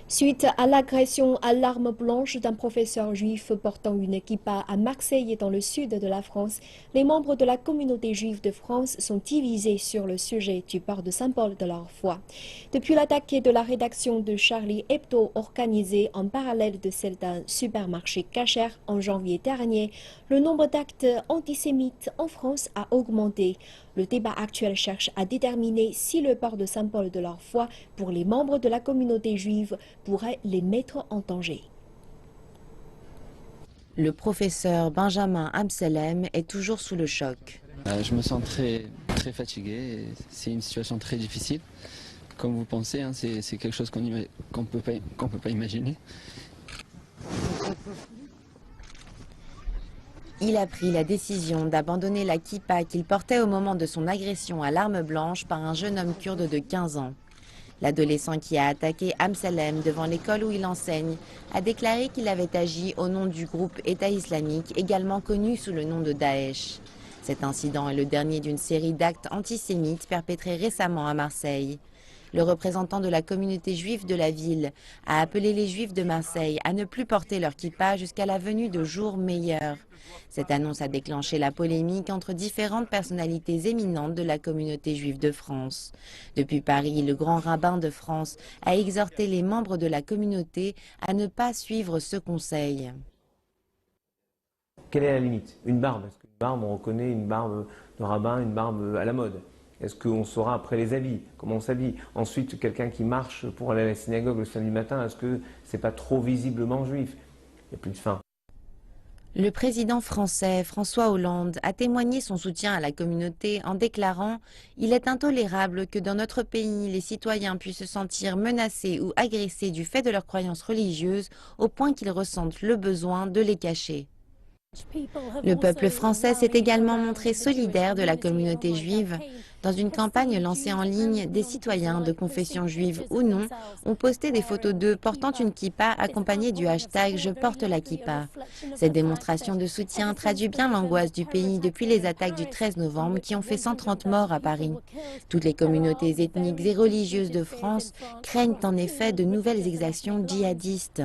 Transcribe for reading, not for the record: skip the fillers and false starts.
Suite à l'agression à l'arme blanche d'un professeur juif portant une kippa à Marseille et dans le sud de la France, les membres de la communauté juive de France sont divisés sur le sujet du port de symbole de leur foi. Depuis l'attaque de la rédaction de Charlie Hebdo organisée en parallèle de celle d'un supermarché kasher en janvier dernier, le nombre d'actes antisémites en France a augmenté. Le débat actuel cherche à déterminer si le port de symbole de leur foi pour les membres de la communauté juive pourrait les mettre en danger. Le professeur Benjamin Amselem est toujours sous le choc. Je me sens très fatigué, c'est une situation très difficile. Comme vous pensez, hein, c'est quelque chose qu'on peut pas imaginer. Il a pris la décision d'abandonner la kippa qu'il portait au moment de son agression à l'arme blanche par un jeune homme kurde de 15 ans. L'adolescent qui a attaqué Amselem devant l'école où il enseigne a déclaré qu'il avait agi au nom du groupe État islamique, également connu sous le nom de Daesh. Cet incident est le dernier d'une série d'actes antisémites perpétrés récemment à Marseille. Le représentant de la communauté juive de la ville a appelé les juifs de Marseille à ne plus porter leur kippa jusqu'à la venue de jours meilleurs. Cette annonce a déclenché la polémique entre différentes personnalités éminentes de la communauté juive de France. Depuis Paris, le grand rabbin de France a exhorté les membres de la communauté à ne pas suivre ce conseil. Quelle est la limite? Une barbe. Est-ce qu'une barbe, on reconnaît une barbe de rabbin, une barbe à la mode? Est-ce qu'on saura après les habits, comment on s'habille? Ensuite, quelqu'un qui marche pour aller à la synagogue le samedi matin, est-ce que c'est pas trop visiblement juif? Il n'y a plus de fin. Le président français François Hollande a témoigné son soutien à la communauté en déclarant « Il est intolérable que dans notre pays, les citoyens puissent se sentir menacés ou agressés du fait de leurs croyances religieuses au point qu'ils ressentent le besoin de les cacher ». Le peuple français s'est également montré solidaire de la communauté juive. Dans une campagne lancée en ligne, des citoyens de confession juive ou non ont posté des photos d'eux portant une kippa accompagnée du hashtag « Je porte la kippa ». Cette démonstration de soutien traduit bien l'angoisse du pays depuis les attaques du 13 novembre qui ont fait 130 morts à Paris. Toutes les communautés ethniques et religieuses de France craignent en effet de nouvelles exactions djihadistes.